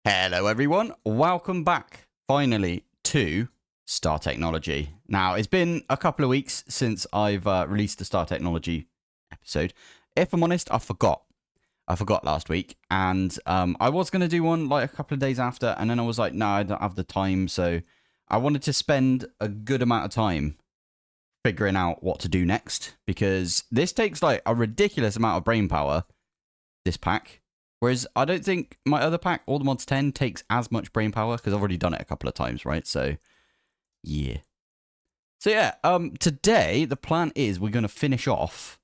Hello everyone, welcome back finally to Star Technology. Now it's been a couple of weeks since I've released the Star Technology episode. If I'm honest, I forgot last week, and I was going to do one like a couple of days after, and then I was like, no, I don't have the time, so I wanted to spend a good amount of time figuring out what to do next, because this takes like a ridiculous amount of brain power, this pack. Whereas I don't think my other pack, All the Mods 10, takes as much brain power because I've already done it a couple of times, right? So, yeah. So, yeah, today the plan is we're going to finish off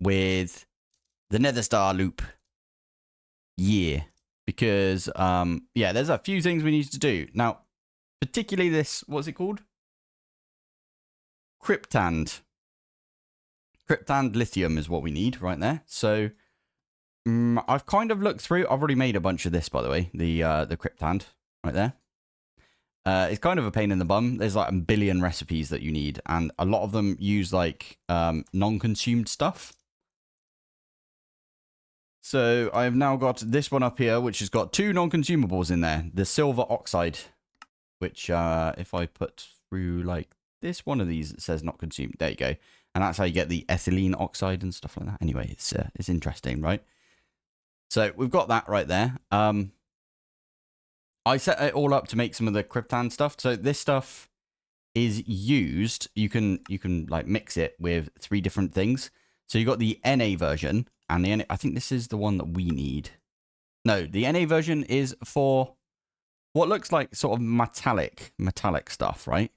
with the Nether Star loop. Yeah. Because, yeah, there's a few things we need to do. Now, particularly this, what's it called? Krypton. Krypton lithium is what we need right there. So I've kind of looked through. I've already made a bunch of this, by the way. The krypton right there. It's kind of a pain in the bum. There's like a billion recipes that you need, and a lot of them use like non-consumed stuff. So I've now got this one up here, which has got 2 non-consumables in there. The silver oxide, which if I put through like this one of these, it says not consumed. There you go. And that's how you get the ethylene oxide and stuff like that. Anyway, it's interesting, right? So we've got that right there. I set it all up to make some of the krypton stuff. So this stuff is used. You can like mix it with 3 different things. So you got the Na version, and the I think this is the one that we need. No, the Na version is for what looks like sort of metallic stuff, right?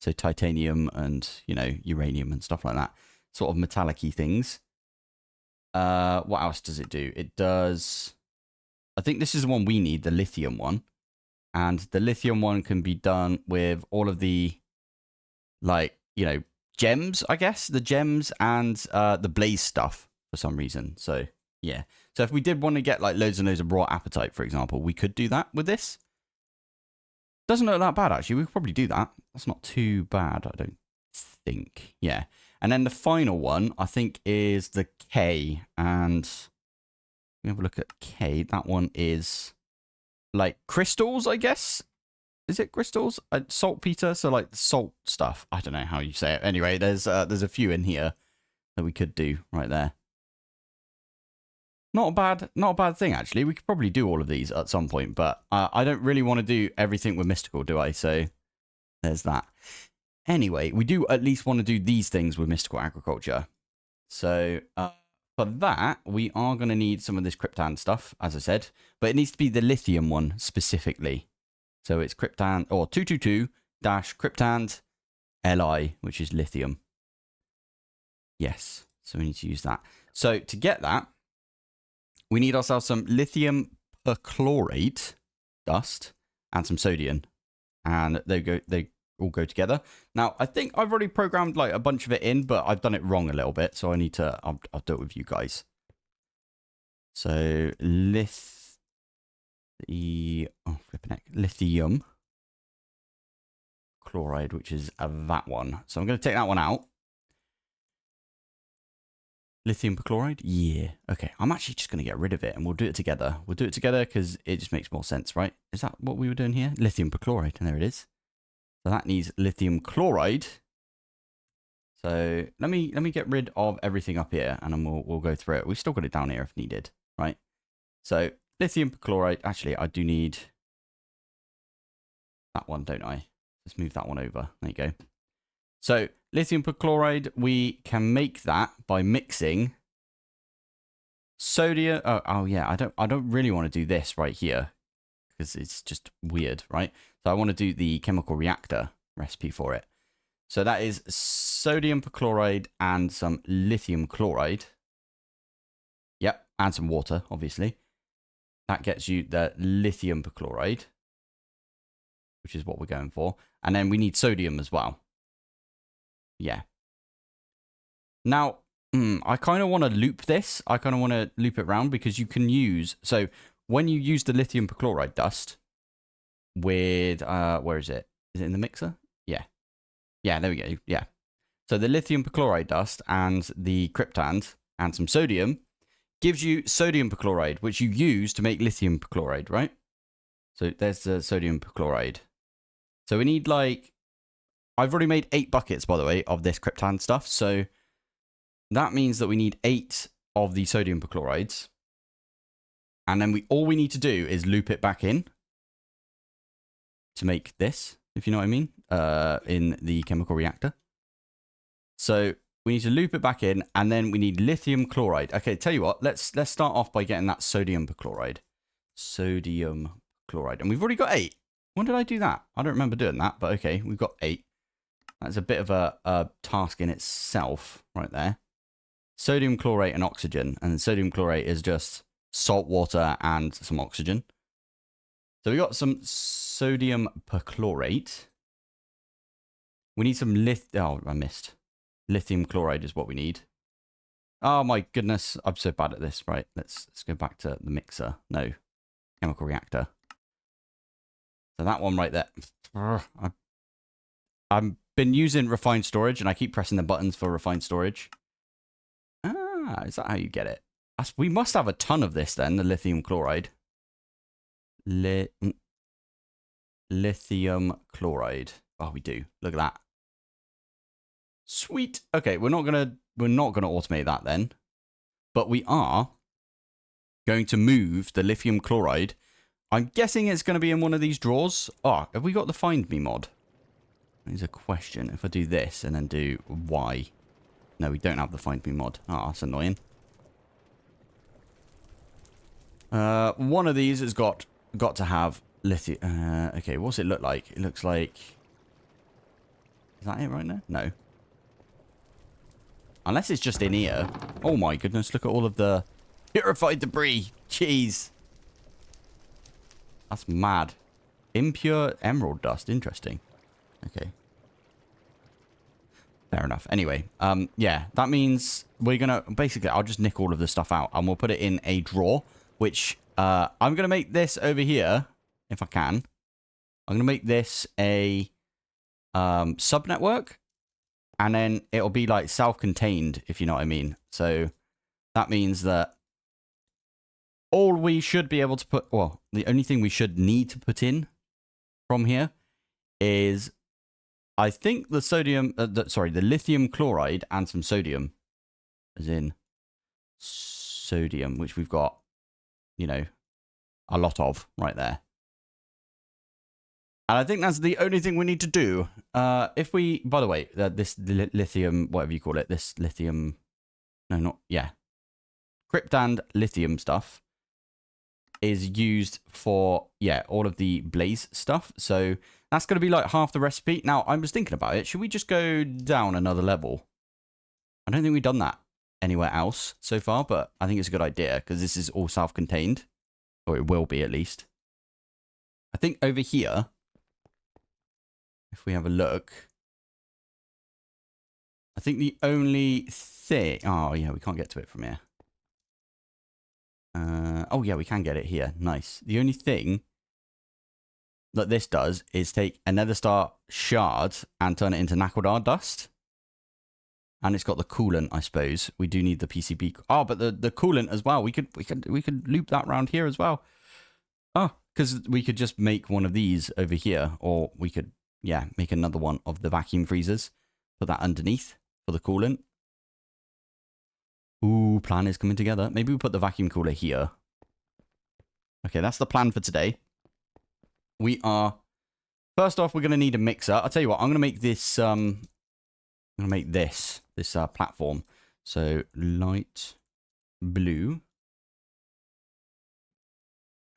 So titanium and, you know, uranium and stuff like that. Sort of metallic-y things. What else does it do? It does, I think this is the one we need, the lithium one. And the lithium one can be done with all of the, like, you know, gems, I guess. The gems and the blaze stuff for some reason. So, yeah. So if we did want to get, like, loads and loads of raw apatite, for example, we could do that with this. Doesn't look that bad, actually. We could probably do that. That's not too bad, I don't think. Yeah. And then the final one, I think, is the K. And we have a look at K. That one is like crystals, I guess. Is it crystals? Saltpeter, so like the salt stuff. I don't know how you say it. Anyway, there's a few in here that we could do right there. Not a bad thing, actually. We could probably do all of these at some point, but I don't really want to do everything with mystical, do I? So there's that. Anyway, we do at least want to do these things with mystical agriculture. So for that, we are going to need some of this krypton stuff, as I said. But it needs to be the lithium one specifically. So it's krypton, or 222-krypton Li, which is lithium. Yes, so we need to use that. So to get that, we need ourselves some lithium perchlorate dust and some sodium. And they all go together. Now, I think I've already programmed like a bunch of it in, but I've done it wrong a little bit, so I need to, I'll do it with you guys. So, lithium chloride, which is that one. So I'm going to take that one out. Lithium perchloride? Yeah. Okay, I'm actually just going to get rid of it, and we'll do it together. We'll do it together because it just makes more sense, right? Is that what we were doing here? Lithium perchloride, and there it is. So that needs lithium chloride. So let me get rid of everything up here, and then we'll go through it. We've still got it down here if needed, right? So lithium perchloride. Actually, I do need that one, don't I? Let's move that one over. There you go. So lithium perchloride, we can make that by mixing sodium. Oh yeah, I don't really want to do this right here because it's just weird, right? So I want to do the chemical reactor recipe for it. So that is sodium perchloride and some lithium chloride. Yep, and some water, obviously. That gets you the lithium perchloride, which is what we're going for. And then we need sodium as well. Yeah. Now, I kind of want to loop this. I kind of want to loop it around because you can use... So when you use the lithium perchloride dust with... where is it? Is it in the mixer? Yeah. Yeah, there we go. Yeah. So the lithium perchloride dust and the krypton and some sodium gives you sodium perchloride, which you use to make lithium perchloride, right? So there's the sodium perchloride. So we need like, I've already made 8 buckets, by the way, of this krypton stuff. So that means that we need 8 of the sodium perchlorides. And then all we need to do is loop it back in to make this, if you know what I mean, in the chemical reactor. So we need to loop it back in, and then we need lithium chloride. Okay, tell you what, let's start off by getting that sodium perchloride. Sodium chloride. And we've already got 8. When did I do that? I don't remember doing that, but okay, we've got 8. That's a bit of a task in itself right there. Sodium chlorate and oxygen. And sodium chlorate is just salt water and some oxygen. So we got some sodium perchlorate. We need some oh, I missed. Lithium chloride is what we need. Oh my goodness, I'm so bad at this. Right, let's go back to the mixer. No, chemical reactor. So that one right there. I've been using refined storage, and I keep pressing the buttons for refined storage. Ah, is that how you get it? We must have a ton of this then, the lithium chloride. Lithium chloride. Oh, we do. Look at that. Sweet. Okay, we're not gonna automate that then, but we are going to move the lithium chloride. I'm guessing it's going to be in one of these drawers. Oh, have we got the find me mod? There's a question. If I do this and then do Y. No, we don't have the find me mod. Oh, that's annoying. One of these has got to have lithium. Okay, what's it look like? It looks like... Is that it right now? No. Unless it's just in here. Oh my goodness, look at all of the purified debris. Jeez. That's mad. Impure emerald dust. Interesting. Okay. Fair enough. Anyway, yeah, that means we're going to... Basically, I'll just nick all of the stuff out and we'll put it in a drawer, which I'm going to make this over here, if I can. I'm going to make this a sub-network, and then it'll be like self-contained, if you know what I mean. So that means that all we should be able to put... Well, the only thing we should need to put in from here is... I think the sodium, the lithium chloride and some sodium, as in sodium, which we've got, you know, a lot of right there. And I think that's the only thing we need to do. If we, by the way, this lithium, whatever you call it, this lithium, no, not, yeah, krypton lithium stuff is used for, yeah, all of the blaze stuff. So that's going to be like half the recipe. Now, I was thinking about it. Should we just go down another level? I don't think we've done that anywhere else so far, but I think it's a good idea because this is all self-contained, or it will be at least. I think over here, if we have a look, I think the only thing... Oh, yeah, we can't get to it from here. Oh, yeah, we can get it here. Nice. The only thing that this does is take a nether star shard and turn it into Nakodar dust. And it's got the coolant, I suppose. We do need the PCB. Oh, but the coolant as well. We could loop that around here as well. Oh, because we could just make one of these over here, or we could, yeah, make another one of the vacuum freezers. Put that underneath for the coolant. Ooh, plan is coming together. Maybe we put the vacuum cooler here. Okay, that's the plan for today. We are... First off, we're going to need a mixer. I'll tell you what, I'm going to make this... I'm going to make this platform. So, light blue.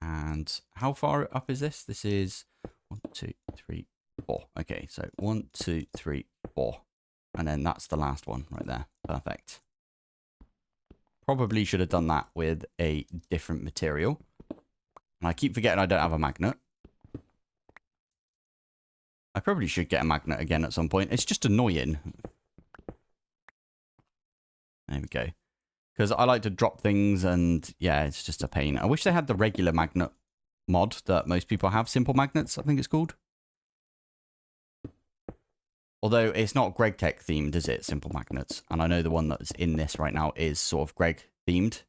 And how far up is this? This is 1, 2, 3, 4. Okay, so 1, 2, 3, 4. And then that's the last one right there. Perfect. Probably should have done that with a different material. And I keep forgetting I don't have a magnet. I probably should get a magnet again at some point. It's just annoying. There we go. Because I like to drop things and, yeah, it's just a pain. I wish they had the regular magnet mod that most people have. Simple magnets, I think it's called. Although it's not GregTech themed, is it? Simple magnets. And I know the one that's in this right now is sort of Greg themed.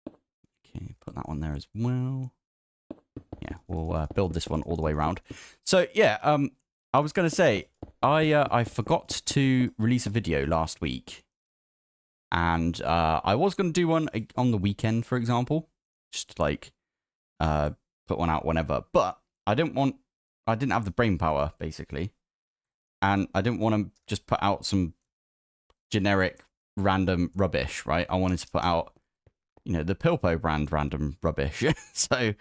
Okay, put that one there as well. Yeah, we'll build this one all the way around. So yeah, I was gonna say I forgot to release a video last week, and I was gonna do one on the weekend, for example, just like put one out whenever, but I didn't have the brain power basically, and I didn't want to just put out some generic random rubbish, right? I wanted to put out, you know, the Pilpoh brand random rubbish. So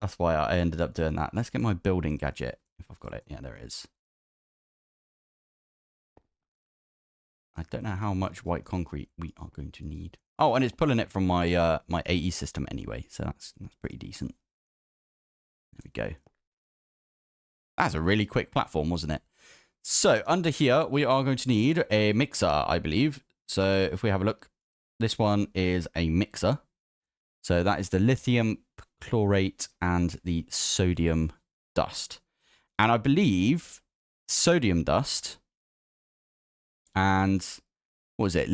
that's why I ended up doing that. Let's get my building gadget, if I've got it. Yeah, there it is. I don't know how much white concrete we are going to need. Oh, and it's pulling it from my my AE system anyway, so that's pretty decent. There we go. That's a really quick platform, wasn't it? So under here, we are going to need a mixer, I believe. So if we have a look, this one is a mixer. So that is the lithium chlorate and the sodium dust. And I believe sodium dust and what was it?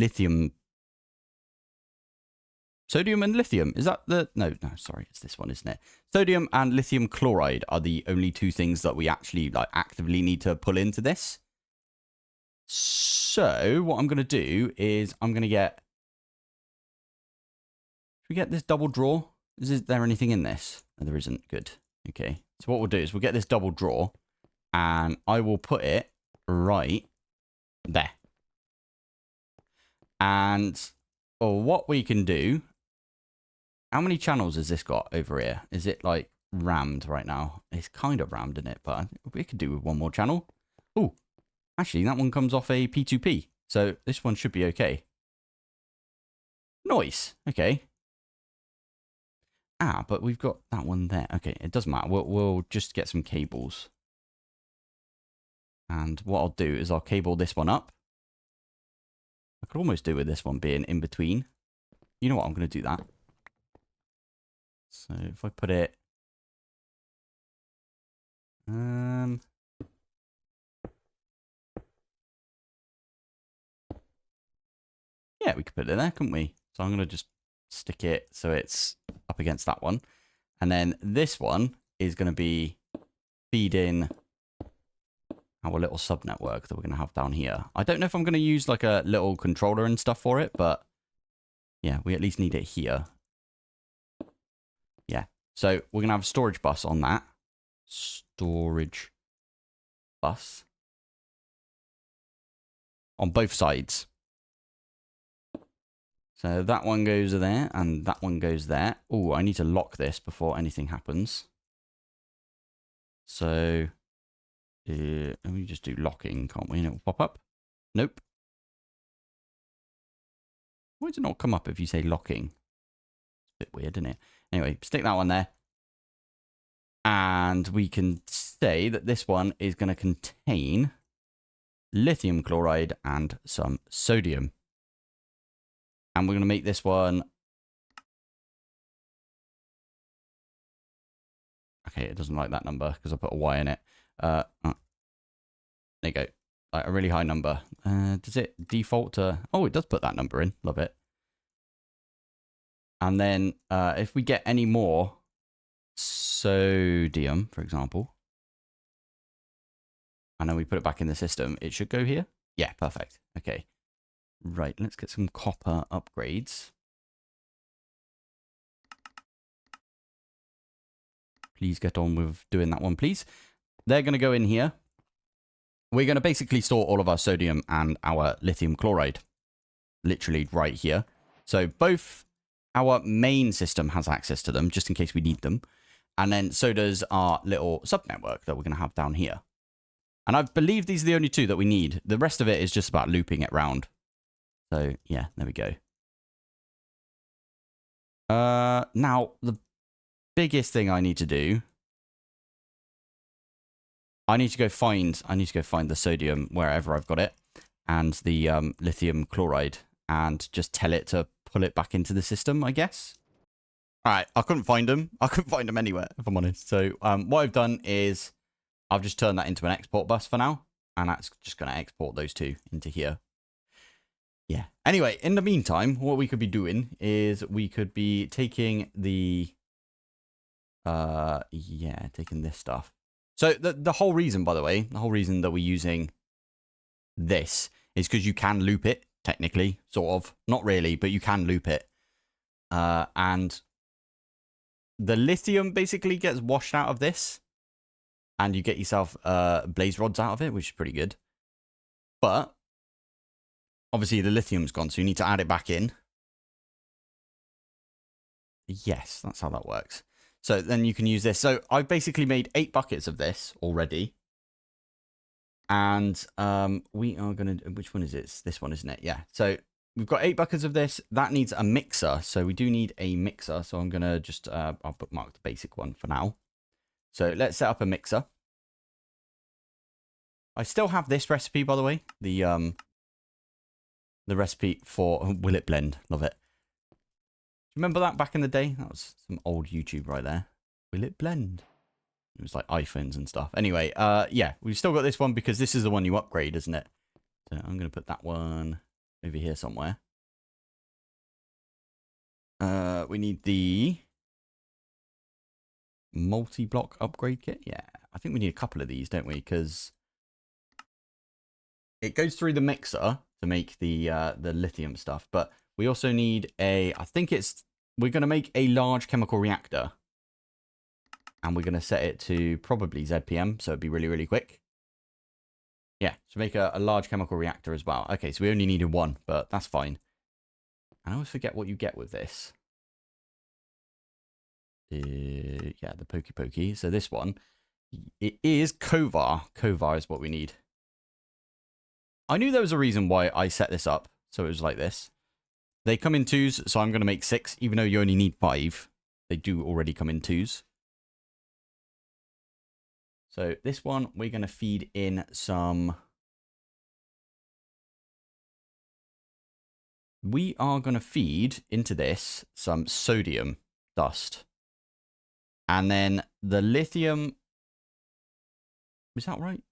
Sodium and lithium. Is that the... No, sorry. It's this one, isn't it? Sodium and lithium chloride are the only two things that we actually like actively need to pull into this. So what I'm going to do is I'm going to get... Should we get this double drawer? Is there anything in this? No, there isn't. Good. Okay. So what we'll do is we'll get this double drawer and I will put it right there. And what we can do... How many channels has this got over here? Is it like rammed right now? It's kind of rammed in it, but we could do with one more channel. Oh, actually, that one comes off a P2P. So this one should be okay. Nice. Okay. Ah, but we've got that one there. Okay, it doesn't matter. We'll just get some cables. And what I'll do is I'll cable this one up. I could almost do with this one being in between. You know what? I'm going to do that. So if I put it... Yeah, we could put it there, couldn't we? So I'm going to just stick it so it's up against that one. And then this one is going to be feeding our little sub-network that we're going to have down here. I don't know if I'm going to use like a little controller and stuff for it, but yeah, we at least need it here. Yeah. So we're going to have a storage bus on that. Storage bus. On both sides. So that one goes there and that one goes there. Oh, I need to lock this before anything happens. So let me just do locking, can't we? And it will pop up. Nope. Why does it not come up if you say locking? It's a bit weird, isn't it? Anyway, stick that one there. And we can say that this one is going to contain lithium chloride and some sodium. And we're going to make this one... Okay, it doesn't like that number because I put a Y in it. There you go. Like a really high number. Does it default to... Oh, it does put that number in. Love it. And then if we get any more sodium, for example, and then we put it back in the system, it should go here. Yeah, perfect. Okay. Right, let's get some copper upgrades. Please get on with doing that one, please. They're going to go in here. We're going to basically store all of our sodium and our lithium chloride. Literally right here. So both our main system has access to them, just in case we need them. And then so does our little sub-network that we're going to have down here. And I believe these are the only two that we need. The rest of it is just about looping it round. So, yeah, there we go. Now, the biggest thing I need to do... I need to go find the sodium wherever I've got it. And the lithium chloride. And just tell it to pull it back into the system, I guess. Alright, I couldn't find them. I couldn't find them anywhere, if I'm honest. So, what I've done is... I've just turned that into an export bus for now. And that's just going to export those two into here. Yeah. Anyway, in the meantime, what we could be doing is we could be taking the Yeah, taking this stuff. So the whole reason, by the way, the whole reason that we're using this is because you can loop it, technically, sort of. Not really, but you can loop it. And the lithium basically gets washed out of this. And you get yourself blaze rods out of it, which is pretty good. But obviously the lithium's gone, so you need to add it back in. Yes, that's how that works. So then you can use this. So I've basically made 8 buckets of this already. And we are going to... Which one is it? It's this one, isn't it? Yeah. So we've got 8 buckets of this. That needs a mixer. So we do need a mixer. So I'm going to just... I'll bookmark the basic one for now. So let's set up a mixer. I still have this recipe, by the way. The recipe for... Will it blend? Love it. Remember that back in the day? That was some old YouTube right there. Will it blend? It was like iPhones and stuff. Anyway, yeah, we've still got this one because this is the one you upgrade, isn't it? So I'm going to put that one over here somewhere. We need the multi-block upgrade kit. Yeah, I think we need a couple of these, don't we? Because it goes through the mixer to make the lithium stuff, but we also need a... I think it's... We're going to make a large chemical reactor. And we're going to set it to probably ZPM, so it'd be really, really quick. Yeah, so make a large chemical reactor as well. Okay, so we only needed 1, but that's fine. And I always forget what you get with this. Yeah, the pokey pokey. So this one, it is Kovar. Kovar is what we need. I knew there was a reason why I set this up, so it was like this. They come in 2s, so I'm going to make 6, even though you only need 5. They do already come in 2s. So this one, we're going to feed in some... We are going to feed into this some sodium dust. And then the lithium... Is that right?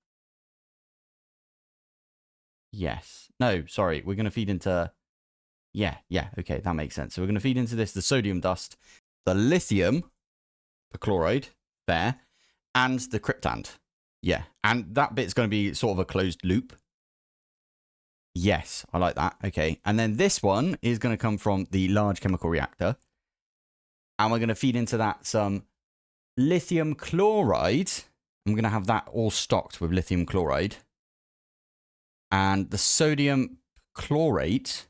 Yes. No, sorry. We're going to feed into... Yeah, okay, that makes sense. So we're going to feed into this the sodium dust, the lithium perchloride, there, and the krypton. Yeah, and that bit's going to be sort of a closed loop. Yes, I like that. Okay, and then this one is going to come from the large chemical reactor. And we're going to feed into that some lithium chloride. I'm going to have that all stocked with lithium chloride. And the sodium chlorate...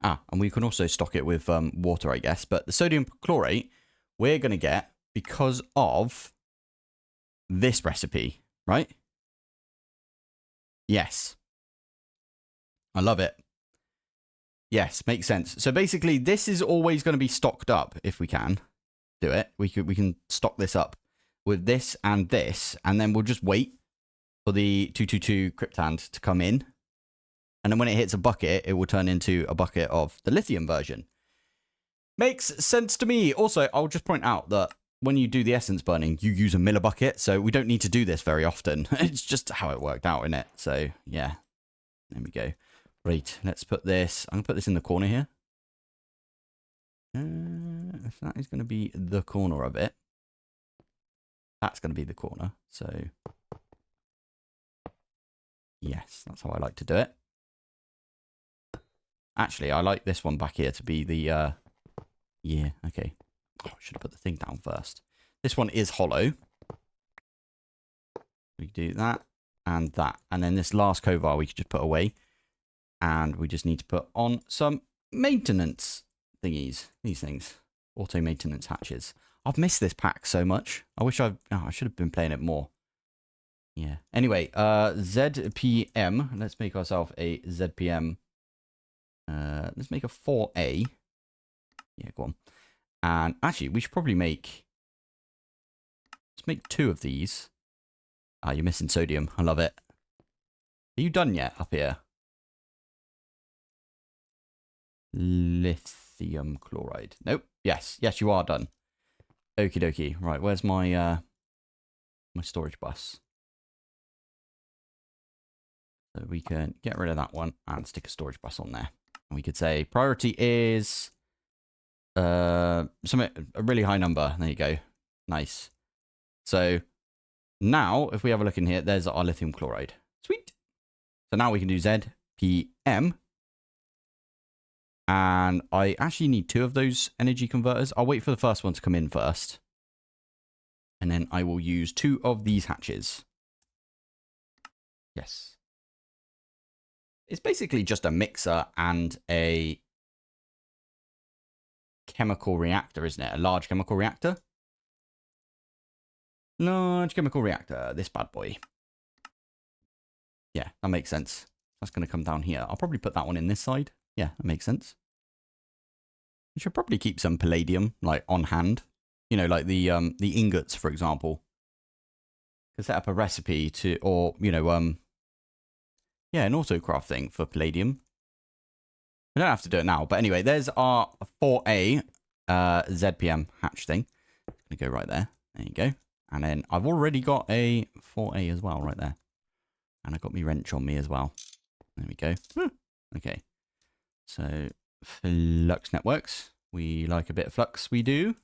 and we can also stock it with water, I guess. But the sodium chlorate, we're going to get because of this recipe, right? Yes. I love it. Yes, makes sense. So basically, this is always going to be stocked up if we can do it. We can stock this up with this, and then we'll just wait for the 222 krypton to come in. And then when it hits a bucket, it will turn into a bucket of the lithium version. Makes sense to me. Also, I'll just point out that when you do the essence burning, you use a miller bucket. So we don't need to do this very often. It's just how it worked out, innit? So, yeah. There we go. Right, let's put this... I'm going to put this in the corner here. If that is going to be the corner of it. That's going to be the corner. So, yes, that's how I like to do it. Actually, I like this one back here to be the, yeah, okay. Oh, I should have put the thing down first. This one is hollow. We do that and that. And then this last Kovar we could just put away. And we just need to put on some maintenance thingies. These things. Auto maintenance hatches. I've missed this pack so much. I wish I should have been playing it more. Yeah. Anyway, ZPM. Let's make ourselves a ZPM. Let's make a 4A. Yeah, go on. And actually, we should probably make... Let's make 2 of these. You're missing sodium. I love it. Are you done yet up here? Lithium chloride. Nope. Yes, you are done. Okie dokie. Right, where's my my storage bus? So we can get rid of that one and stick a storage bus on there. And we could say priority is something, a really high number. There you go. Nice. So now, if we have a look in here, there's our lithium chloride. Sweet. So now we can do ZPM. And I actually need 2 of those energy converters. I'll wait for the first one to come in first. And then I will use 2 of these hatches. Yes. It's basically just a mixer and a chemical reactor, isn't it? A large chemical reactor. Large chemical reactor. This bad boy. Yeah, that makes sense. That's going to come down here. I'll probably put that one in this side. Yeah, that makes sense. We should probably keep some palladium, like, on hand. You know, like the ingots, for example. Could set up a recipe to, or, you know, yeah, an autocraft thing for palladium. We don't have to do it now. But anyway, there's our 4A ZPM hatch thing. It's going to go right there. There you go. And then I've already got a 4A as well right there. And I got my wrench on me as well. There we go. Okay. So, flux networks. We like a bit of flux, we do.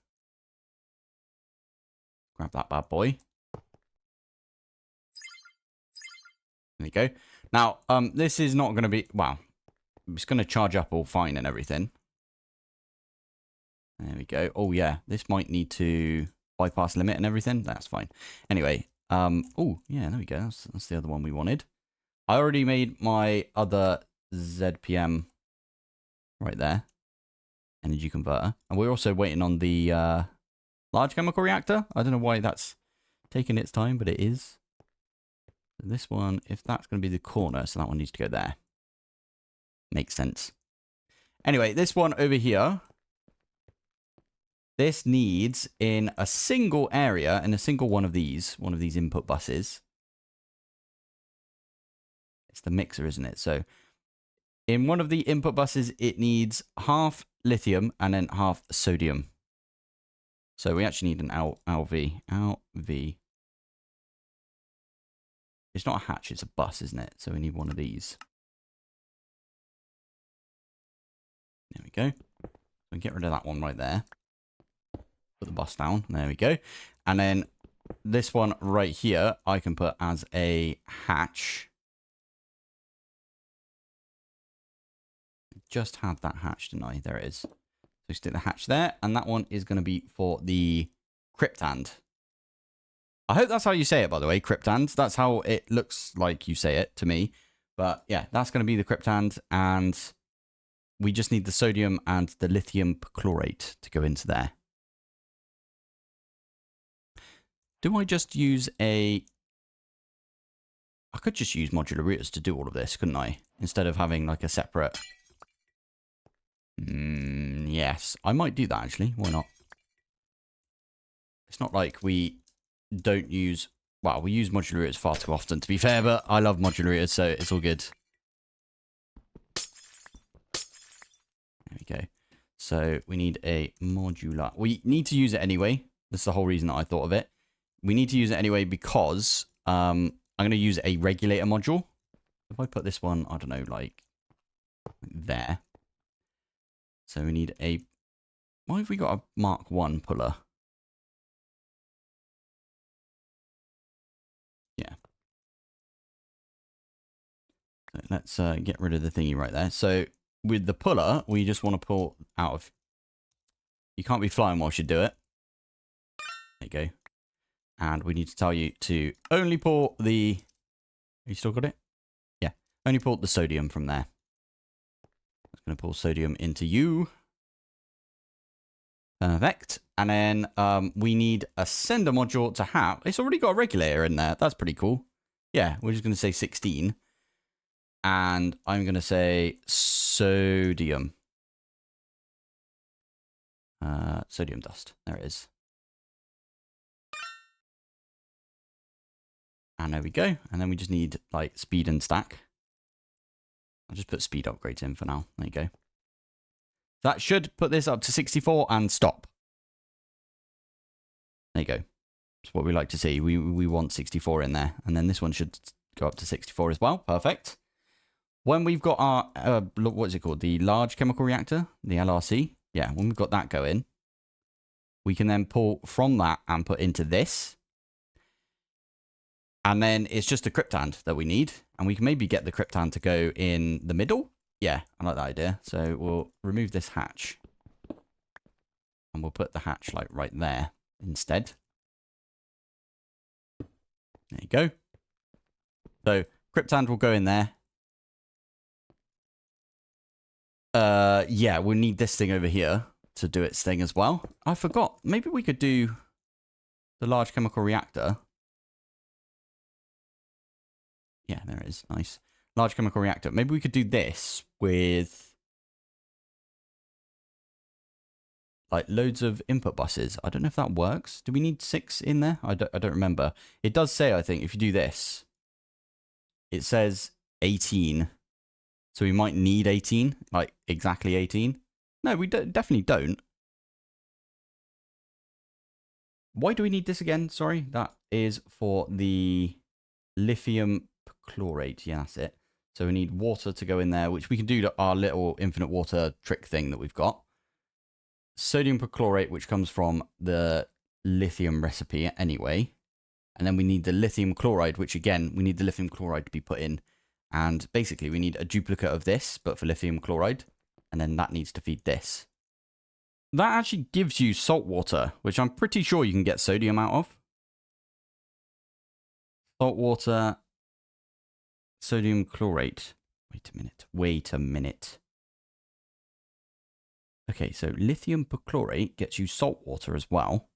Grab that bad boy. There you go. Now, this is not going to be... Wow. It's going to charge up all fine and everything. There we go. Oh, yeah. This might need to bypass limit and everything. That's fine. Anyway. Oh, yeah. There we go. That's the other one we wanted. I already made my other ZPM right there. Energy converter. And we're also waiting on the large chemical reactor. I don't know why that's taking its time, but it is. This one, if that's going to be the corner, so that one needs to go there. Makes sense. Anyway, this one over here. This needs in a single area, in a single one of these input buses. It's the mixer, isn't it? So in one of the input buses, it needs half lithium and then half sodium. So we actually need an LV. LV. It's not a hatch, it's a bus, isn't it? So we need one of these. There we go. So get rid of that one right there. Put the bus down. There we go. And then this one right here, I can put as a hatch. Just had that hatch, didn't I? There it is. So stick the hatch there. And that one is going to be for the cryptand. I hope that's how you say it, by the way, cryptand. That's how it looks like you say it to me. But yeah, that's going to be the cryptand. And we just need the sodium and the lithium perchlorate to go into there. Do I just use a... I could just use modular routers to do all of this, couldn't I? Instead of having like a separate... yes, I might do that actually. Why not? It's not like we don't use... Well, we use modular routers far too often, to be fair, but I love modular routers, so it's all good. There we go. So we need a modular... We need to use it anyway. That's the whole reason that I thought of it. We need to use it anyway because I'm going to use a regulator module. If I put this one, I don't know, like there. So we need a... Why have we got a Mark 1 puller? Yeah. So let's get rid of the thingy right there. So with the puller, we just want to pull out of... You can't be flying whilst you do it. There you go. And we need to tell you to only pull the... You still got it? Yeah. Only pull the sodium from there. It's going to pull sodium into you. Perfect. And then we need a sender module to have... It's already got a regulator in there. That's pretty cool. Yeah, we're just going to say 16. And I'm going to say sodium. Sodium dust. There it is. And there we go. And then we just need like speed and stack. I'll just put speed upgrades in for now. There you go. That should put this up to 64 and stop. There you go. That's what we like to see. We want 64 in there. And then this one should go up to 64 as well. Perfect. When we've got our, what is it called? The large chemical reactor, the LRC. Yeah, when we've got that going, we can then pull from that and put into this. And then it's just a cryptand that we need. And we can maybe get the cryptand to go in the middle. Yeah, I like that idea. So we'll remove this hatch. And we'll put the hatch like right there instead. There you go. So cryptand will go in there. Yeah, we'll need this thing over here to do its thing as well. I forgot. Maybe we could do the large chemical reactor. Yeah, there it is. Nice. Large chemical reactor. Maybe we could do this with like loads of input buses. I don't know if that works. Do we need 6 in there? I don't remember. It does say, I think, if you do this, it says 18. So we might need 18, like exactly 18. No, we definitely don't. Why do we need this again? Sorry, that is for the lithium chlorate. Yeah, that's it. So we need water to go in there, which we can do to our little infinite water trick thing that we've got. Sodium perchlorate, which comes from the lithium recipe anyway. And then we need the lithium chloride, which again, we need the lithium chloride to be put in. And basically we need a duplicate of this, but for lithium chloride. And then that needs to feed this. That actually gives you salt water, which I'm pretty sure you can get sodium out of. Salt water, sodium chlorate. Wait a minute. Okay, so lithium perchlorate gets you salt water as well.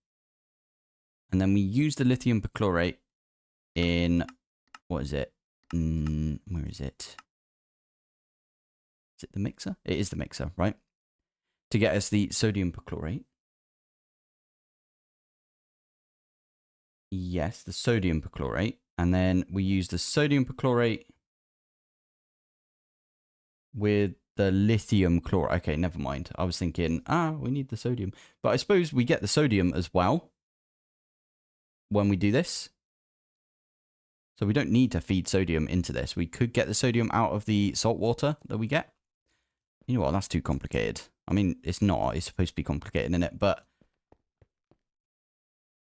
And then we use the lithium perchlorate in, what is it? Where is it? Is it the mixer? It is the mixer, right? To get us the sodium perchlorate. Yes, the sodium perchlorate. And then we use the sodium perchlorate with the lithium chloride. Okay, never mind. I was thinking, we need the sodium. But I suppose we get the sodium as well when we do this. So we don't need to feed sodium into this. We could get the sodium out of the salt water that we get. You know what? That's too complicated. I mean, it's not. It's supposed to be complicated, isn't it? But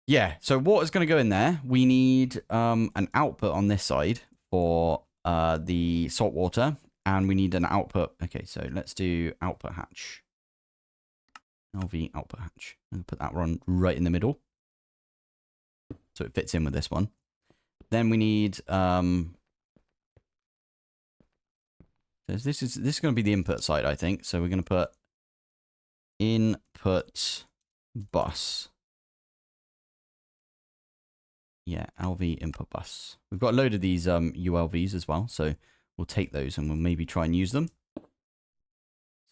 yeah, so water's going to go in there. We need an output on this side for the salt water. And we need an output. Okay, so let's do output hatch. LV output hatch. I'm going to put that one right in the middle. So it fits in with this one. Then we need... so this is going to be the input side, I think. So we're going to put input bus. Yeah, LV input bus. We've got a load of these ULVs as well. So we'll take those and we'll maybe try and use them.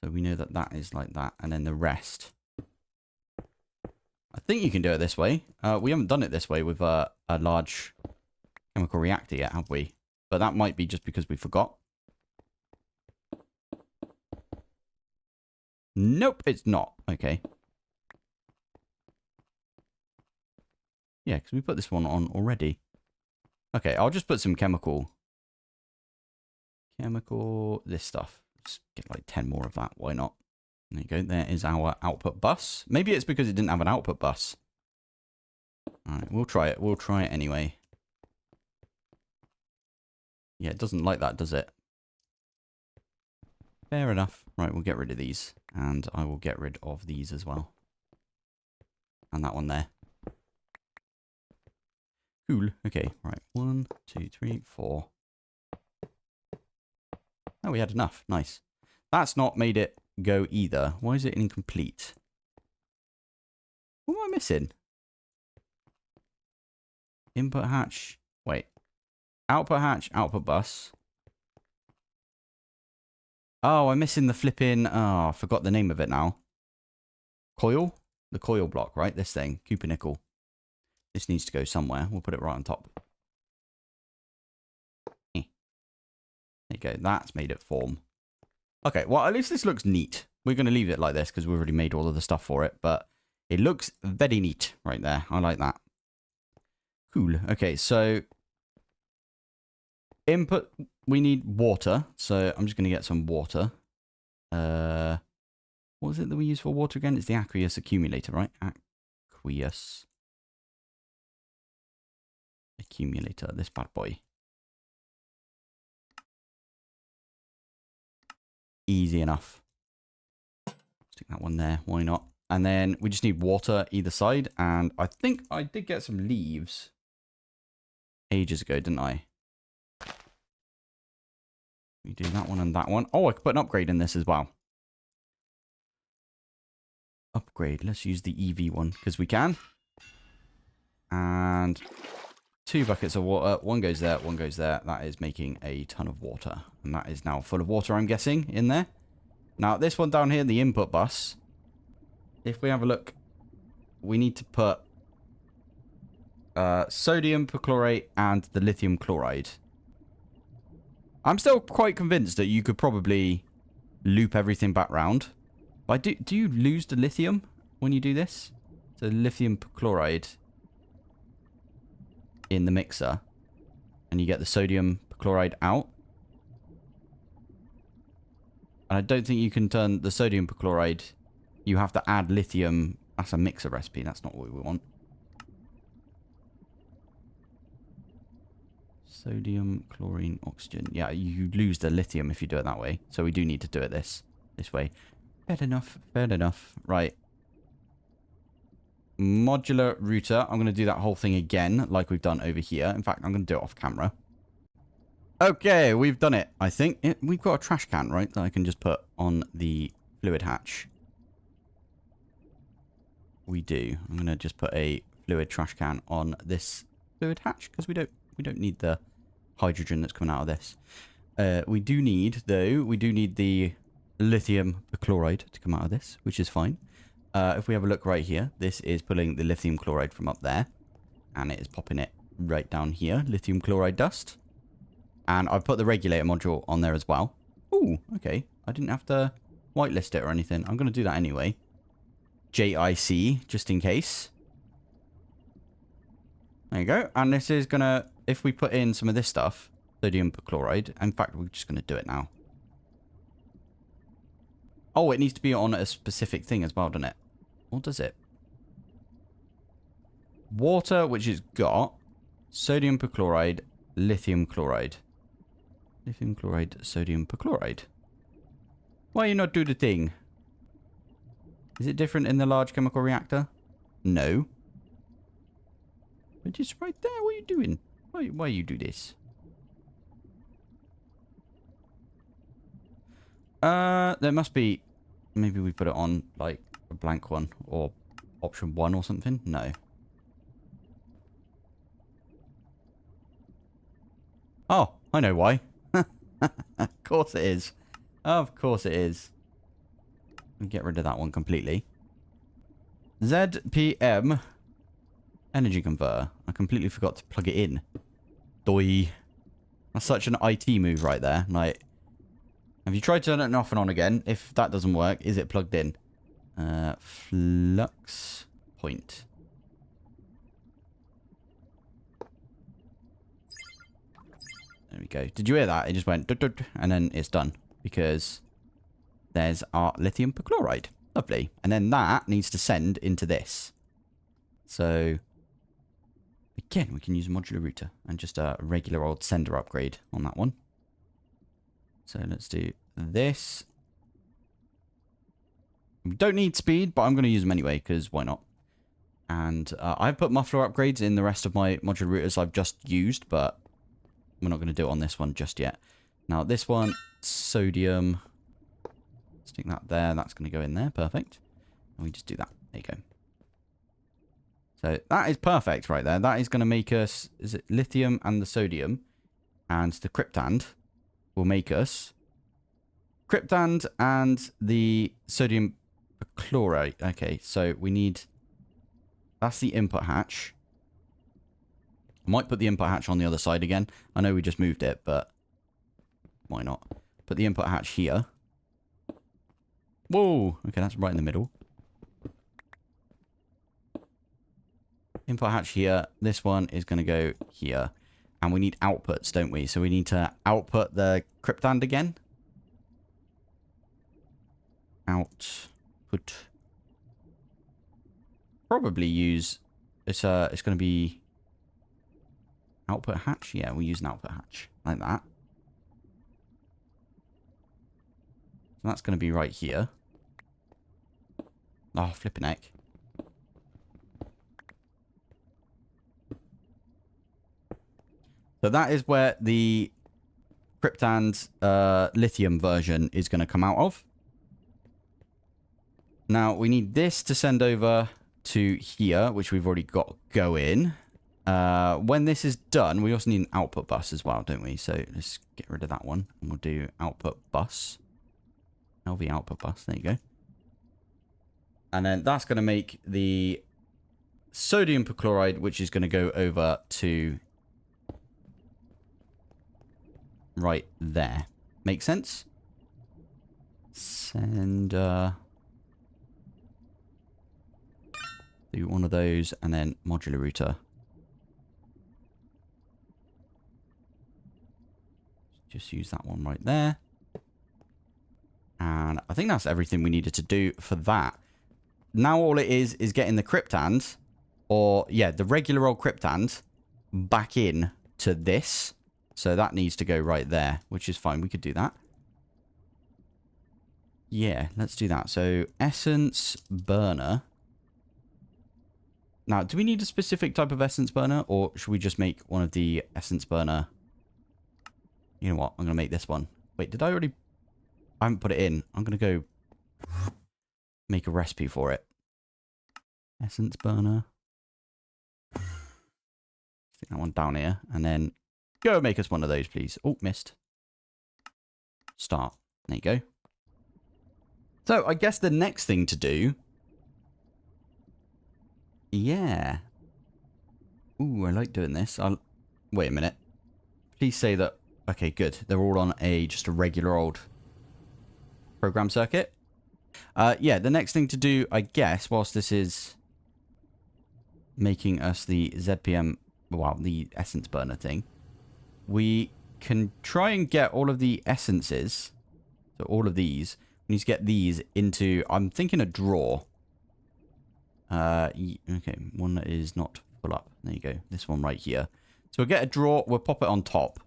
So we know that that is like that. And then the rest. I think you can do it this way. We haven't done it this way with a large chemical reactor yet, have we? But that might be just because we forgot. Nope, it's not. Okay. Yeah, because we put this one on already. Okay, I'll just put some chemical, this stuff. Just get like 10 more of that. Why not? There you go. There is our output bus. Maybe it's because it didn't have an output bus. All right, we'll try it. We'll try it anyway. Yeah, it doesn't like that, does it? Fair enough. Right, we'll get rid of these. And I will get rid of these as well. And that one there. Cool. Okay, right. 1, 2, 3, 4. Oh, we had enough. Nice. That's not made it go either. Why is it incomplete? What am I missing? Input hatch. Wait. Output hatch, output bus. Oh, I'm missing the flipping... Oh, I forgot the name of it now. Coil? The coil block, right? This thing. Cupernickel. This needs to go somewhere. We'll put it right on top. There you go. That's made it form. Okay, well, at least this looks neat. We're going to leave it like this because we've already made all of the stuff for it. But it looks very neat right there. I like that. Cool. Okay, so... Input, we need water. So I'm just going to get some water. What was it that we use for water again? It's the aqueous accumulator, right? Aqueous accumulator. This bad boy. Easy enough. Stick that one there. Why not? And then we just need water either side. And I think I did get some leaves ages ago, didn't I? We do that one and that one. Oh, I could put an upgrade in this as well. Upgrade. Let's use the EV one because we can. And 2 buckets of water. One goes there, one goes there. That is making a ton of water. And that is now full of water, I'm guessing, in there. Now, this one down here, the input bus. If we have a look, we need to put sodium perchlorate and the lithium chloride. I'm still quite convinced that you could probably loop everything back round. But do you lose the lithium when you do this? So lithium perchloride in the mixer. And you get the sodium perchloride out. And I don't think you can turn the sodium perchloride. You have to add lithium. That's a mixer recipe. That's not what we want. Sodium, chlorine, oxygen. Yeah, you lose the lithium if you do it that way. So we do need to do it this way. Fair enough. Fair enough. Right. Modular router. I'm going to do that whole thing again like we've done over here. In fact, I'm going to do it off camera. Okay, we've done it, I think. We've got a trash can, right, that I can just put on the fluid hatch. We do. I'm going to just put a fluid trash can on this fluid hatch because we don't need the hydrogen that's coming out of this. We do need the lithium chloride to come out of this, which is fine. If we have a look right here, this is pulling the lithium chloride from up there. And it is popping it right down here. Lithium chloride dust. And I've put the regulator module on there as well. Ooh, okay. I didn't have to whitelist it or anything. I'm going to do that anyway. JIC, just in case. There you go. And this is going to, if we put in some of this stuff, sodium perchloride. In fact, we're just going to do it now. Oh, it needs to be on a specific thing as well, doesn't it? Or does it? Water, which has got sodium perchloride, lithium chloride. Lithium chloride, sodium perchloride. Why you not do the thing? Is it different in the large chemical reactor? No. But it's right there. What are you doing? Why you do this? There must be... Maybe we put it on, like, a blank one. Or option 1 or something. No. Oh, I know why. Of course it is. Of course it is. Let me get rid of that one completely. ZPM energy converter. I completely forgot to plug it in. Doi. That's such an IT move right there. Like, have you tried turning it off and on again? If that doesn't work, is it plugged in? Flux point. There we go. Did you hear that? It just went... and then it's done. Because there's our lithium perchloride. Lovely. And then that needs to send into this. So... Again, we can use a modular router. And just a regular old sender upgrade on that one. So let's do this. We don't need speed, but I'm going to use them anyway. Because why not? And I've put muffler upgrades in the rest of my modular routers I've just used. But... we're not going to do it on this one just yet. Now, this one, sodium. Stick that there. That's going to go in there. Perfect. And we just do that. There you go. So, that is perfect right there. That is going to make us... is it lithium and the sodium? And the krypton will make us... krypton and the sodium chloride. Okay, so we need... that's the input hatch. I might put the input hatch on the other side again. I know we just moved it, but why not? Put the input hatch here. Whoa! Okay, that's right in the middle. Input hatch here. This one is going to go here. And we need outputs, don't we? So we need to output the krypton again. Out. output. Probably use... It's going to be... Output hatch? Yeah, we'll use an output hatch. Like that. So that's going to be right here. Oh, flipping heck. So that is where the Krypton's lithium version is going to come out of. Now, we need this to send over to here, which we've already got going. When this is done, we also need an output bus as well, don't we? So let's get rid of that one. And we'll do output bus. LV output bus. There you go. And then that's going to make the sodium perchloride, which is going to go over to right there. Make sense? Send do one of those and then modular router. Just use that one right there. And I think that's everything we needed to do for that. Now all it is getting the kryptons, or yeah, the regular old kryptons back in to this. So that needs to go right there, which is fine. We could do that. Yeah, let's do that. So essence burner. Now, do we need a specific type of essence burner, or should we just make one of the essence burner? You know what? I'm going to make this one. Wait, did I already... I haven't put it in. I'm going to go make a recipe for it. Essence burner. Stick that one down here. And then go make us one of those, please. Oh, missed. Start. There you go. So, I guess the next thing to do... Yeah. Ooh, I like doing this. Wait a minute. Please say that... Okay, good. They're all on just a regular old program circuit. Yeah, the next thing to do, I guess, whilst this is making us the ZPM, well, the essence burner thing, we can try and get all of the essences, so all of these, we need to get these into, I'm thinking a drawer. Okay, one that is not full up. There you go. This one right here. So we'll get a drawer, we'll pop it on top.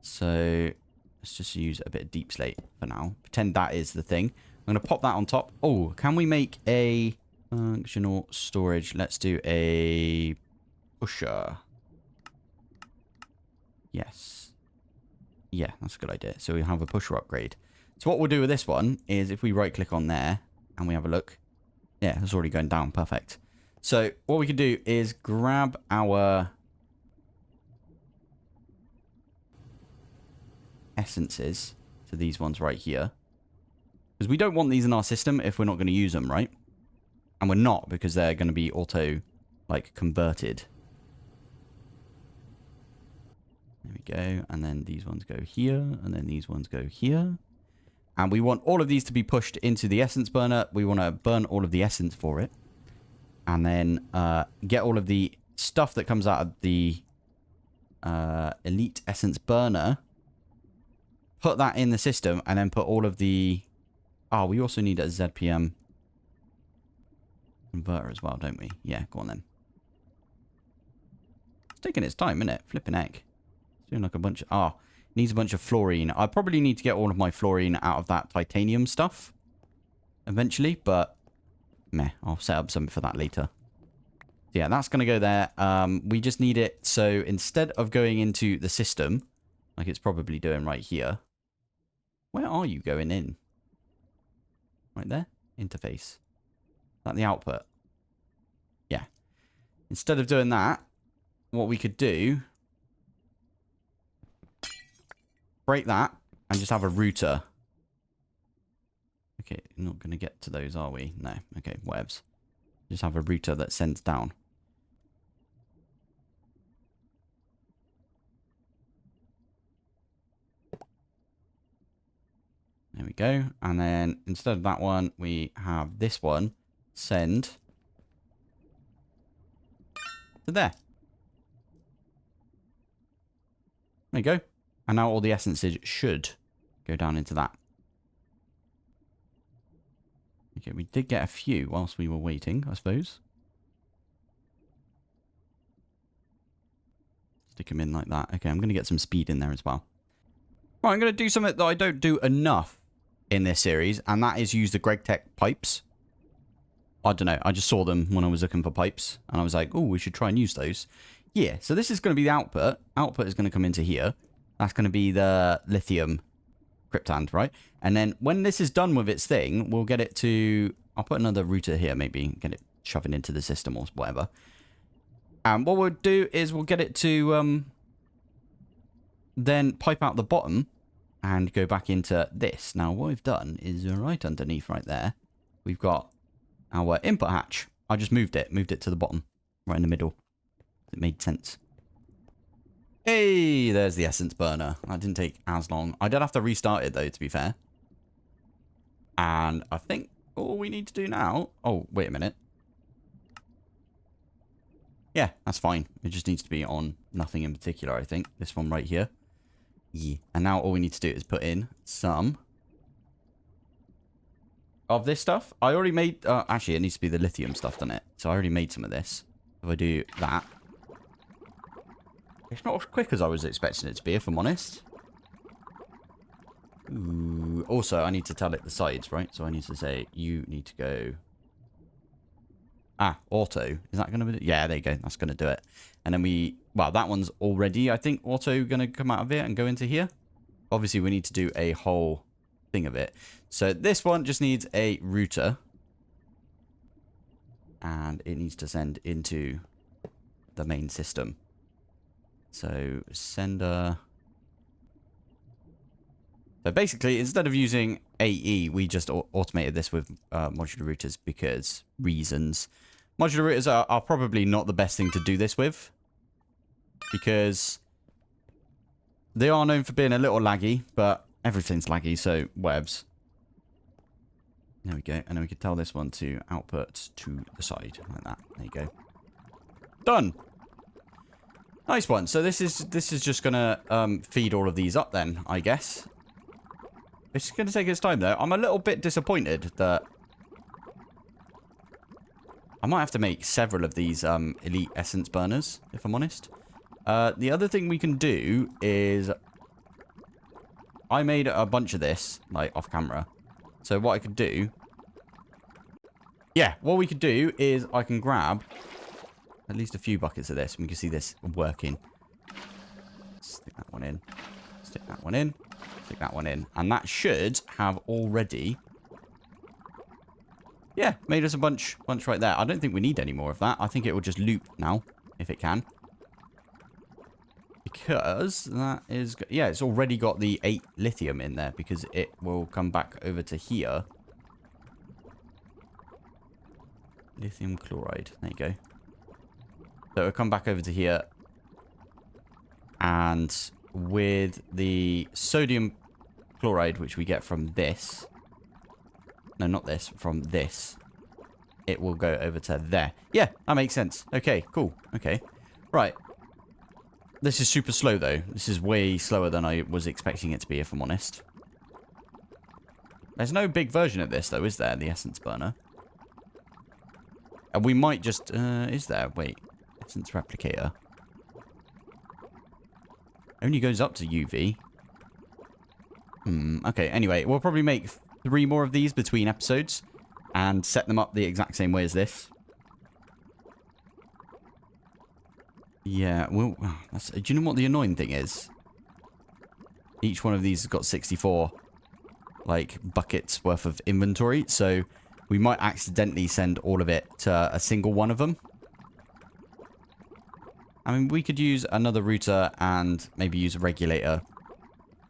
So let's just use a bit of deep slate for now. Pretend that is the thing. I'm going to pop that on top. Oh, can we make a functional storage? Let's do a pusher. Yes. Yeah, that's a good idea. So we have a pusher upgrade. So what we'll do with this one is if we right click on there and we have a look. Yeah, it's already going down. Perfect. So what we can do is grab our essences. So these ones right here. Because we don't want these in our system if we're not going to use them, right? And we're not, because they're going to be auto, like, converted. There we go. And then these ones go here. And then these ones go here. And we want all of these to be pushed into the essence burner. We want to burn all of the essence for it. And then get all of the stuff that comes out of the elite essence burner. Put that in the system. And then put all of the... Oh, we also need a ZPM converter as well, don't we? Yeah, go on then. It's taking its time, isn't it? Flipping heck. It's doing like a bunch of... Oh, needs a bunch of fluorine. I probably need to get all of my fluorine out of that titanium stuff. Eventually, but... Meh, I'll set up something for that later. Yeah, that's going to go there. We just need it. So instead of going into the system, like it's probably doing right here. Where are you going in? Right there? Interface. Is that the output? Yeah. Instead of doing that, what we could do... Break that and just have a router. Okay, not going to get to those, are we? No. Okay, whatevs. Just have a router that sends down. There we go. And then instead of that one, we have this one send to there. There you go. And now all the essences should go down into that. Okay, we did get a few whilst we were waiting, I suppose. Stick them in like that. Okay, I'm going to get some speed in there as well. Right, I'm going to do something that I don't do enough in this series, and that is use the GregTech pipes. I don't know. I just saw them when I was looking for pipes, and I was like, oh, we should try and use those. Yeah, so this is going to be the output. Output is going to come into here. That's going to be the lithium krypton, right? And then when this is done with its thing, we'll get it to... I'll put another router here, maybe. Get it shoving into the system or whatever. And what we'll do is we'll get it to then pipe out the bottom and go back into this. Now, what we've done is right underneath right there, we've got our input hatch. I just moved it to the bottom, right in the middle. It made sense. Hey, there's the essence burner. That didn't take as long. I did have to restart it, though, to be fair. And I think all we need to do now... Oh, wait a minute. Yeah, that's fine. It just needs to be on nothing in particular, I think. This one right here. Yeah. And now all we need to do is put in some of this stuff. I already made... actually, it needs to be the lithium stuff, doesn't it? So I already made some of this. If I do that... It's not as quick as I was expecting it to be, if I'm honest. Ooh. Also, I need to tell it the sides, right? So I need to say, you need to go... Ah, auto. Is that going to be... Yeah, there you go. That's going to do it. And then we... Well, that one's already, I think, auto going to come out of it and go into here. Obviously, we need to do a whole thing of it. So this one just needs a router. And it needs to send into the main system. So, sender... So basically, instead of using AE, we just automated this with modular routers because reasons. Modular routers are probably not the best thing to do this with. Because they are known for being a little laggy, but everything's laggy, so webs. There we go. And then we can tell this one to output to the side, like that. There you go. Done! Nice one. So this is just gonna feed all of these up then, I guess. It's gonna take its time though. I'm a little bit disappointed that I might have to make several of these elite essence burners, if I'm honest. The other thing we can do is I made a bunch of this, like off camera. So what I could do, yeah, what we could do is I can grab at least a few buckets of this, and we can see this working. Stick that one in. Stick that one in. Stick that one in. And that should have already... Yeah, made us a bunch right there. I don't think we need any more of that. I think it will just loop now, if it can. Because that is... Yeah, it's already got the 8 lithium in there, because it will come back over to here. Lithium chloride. There you go. So it'll come back over to here. And with the sodium chloride, which we get from this. No, not this. From this. It will go over to there. Yeah, that makes sense. Okay, cool. Okay. Right. This is super slow, though. This is way slower than I was expecting it to be, if I'm honest. There's no big version of this, though, is there? The essence burner. And we might just... is there? Wait. Essence replicator. Only goes up to UV. Okay, anyway. We'll probably make 3 more of these between episodes. And set them up the exact same way as this. Yeah, well... do you know what the annoying thing is? Each one of these has got 64... like, buckets worth of inventory. So, we might accidentally send all of it to a single one of them. I mean, we could use another router and maybe use a regulator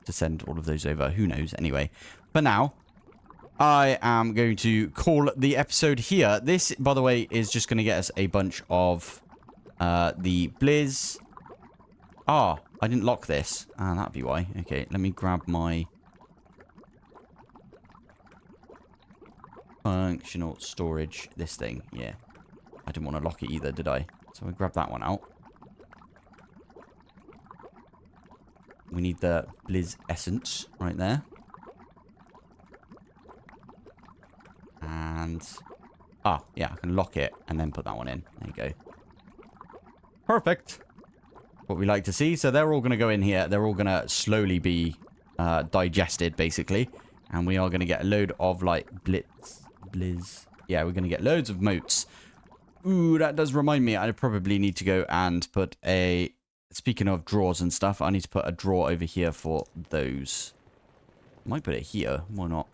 to send all of those over. Who knows? Anyway, for now, I am going to call the episode here. This, by the way, is just going to get us a bunch of the Blizz. Ah, I didn't lock this. Ah, that'd be why. Okay, let me grab my functional storage. This thing, yeah. I didn't want to lock it either, did I? So I grab that one out. We need the Blizz essence right there. And And... Ah, yeah, I can lock it and then put that one in. There you go. Perfect. What we like to see. So they're all going to go in here. They're all going to slowly be digested, basically. And we are going to get a load of, like, blizz. Yeah, we're going to get loads of moats. Ooh, that does remind me. I probably need to go and put a... Speaking of drawers and stuff, I need to put a drawer over here for those. Might put it here. Why not?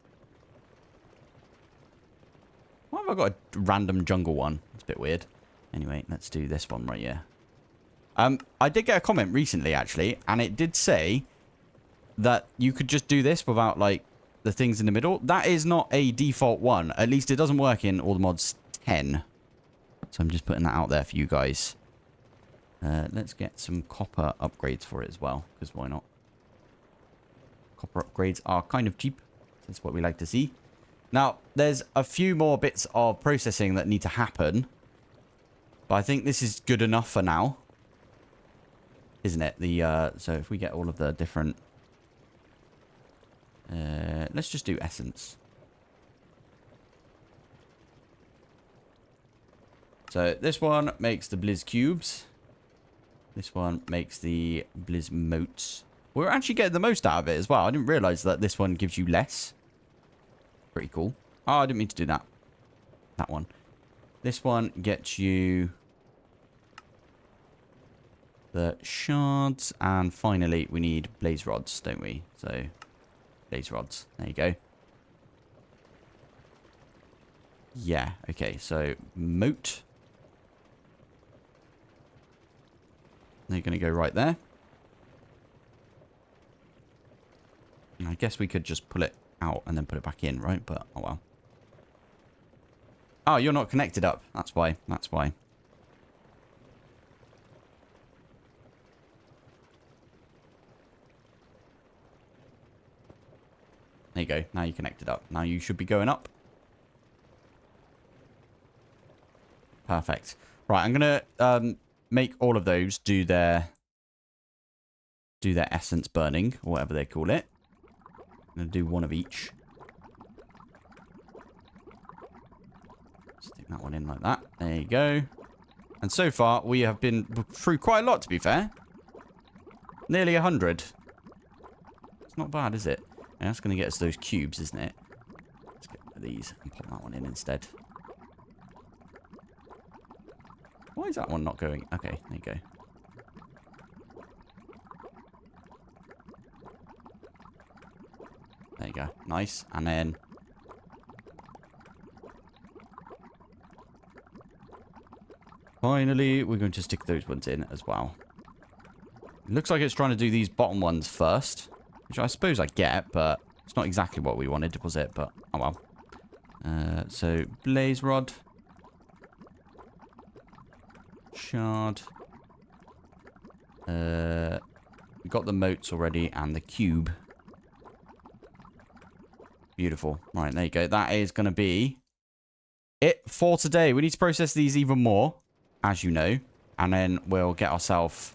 Why have I got a random jungle one? It's a bit weird. Anyway, let's do this one right here. I did get a comment recently, actually, and it did say that you could just do this without, like, the things in the middle. That is not a default one. At least it doesn't work in all the mods 10. So I'm just putting that out there for you guys. Let's get some copper upgrades for it as well, because why not? Copper upgrades are kind of cheap. That's what we like to see. Now, there's a few more bits of processing that need to happen. But I think this is good enough for now. Isn't it? So if we get all of the different... let's just do essence. So this one makes the blizz cubes. This one makes the blizz moats. We're actually getting the most out of it as well. I didn't realize that this one gives you less. Pretty cool. Oh, I didn't mean to do that. That one. This one gets you the shards. And finally, we need blaze rods, don't we? So, blaze rods. There you go. Yeah, okay. So, moat. They're going to go right there. And I guess we could just pull it out and then put it back in, right? But, oh well. Oh, you're not connected up. That's why. That's why. There you go. Now you're connected up. Now you should be going up. Perfect. Right, I'm going to make all of those do their essence burning, or whatever they call it. I'm going to do one of each. Stick that one in like that. There you go. And so far, we have been through quite a lot, to be fair. Nearly 100. It's not bad, is it? Yeah, that's going to get us those cubes, isn't it? Let's get one of these and pop that one in instead. Why is that one not going? Okay, there you go. There you go. Nice. And then... finally, we're going to stick those ones in as well. It looks like it's trying to do these bottom ones first. Which I suppose I get, but it's not exactly what we wanted, was it? But, oh well. So, blaze rod. Shard. We got the moats already and the cube. Beautiful. Right, there you go. That is going to be it for today. We need to process these even more, as you know. And then we'll get ourselves...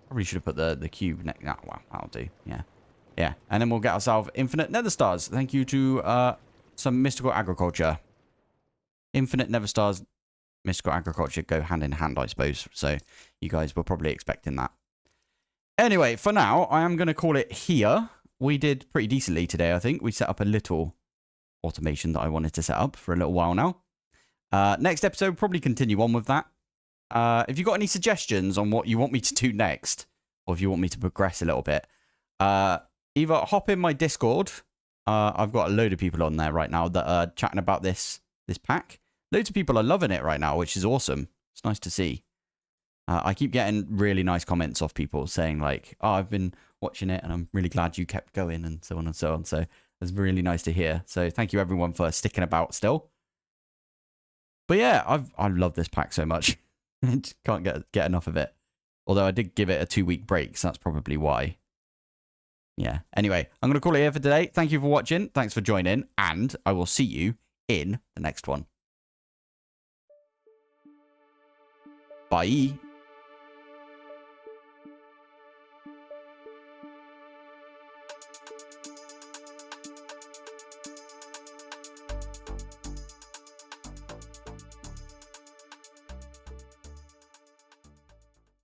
probably should have put the cube next. Oh, wow, that'll do. Yeah. Yeah. And then we'll get ourselves infinite nether stars. Thank you to some mystical agriculture. Infinite nether stars, mystical agriculture go hand in hand, I suppose. So you guys were probably expecting that. Anyway, for now, I am going to call it here. We did pretty decently today, I think. We set up a little automation that I wanted to set up for a little while now. Next episode, we'll probably continue on with that. If you've got any suggestions on what you want me to do next, or if you want me to progress a little bit, either hop in my Discord. I've got a load of people on there right now that are chatting about this pack. Loads of people are loving it right now, which is awesome. It's nice to see. I keep getting really nice comments off people saying like, oh, I've been watching it and I'm really glad you kept going and so on and so on. So it's really nice to hear. So thank you everyone for sticking about still. But yeah, I love this pack so much. Can't get enough of it. Although I did give it a 2-week break, so that's probably why. Yeah. Anyway, I'm going to call it here for today. Thank you for watching. Thanks for joining. And I will see you in the next one. Bye.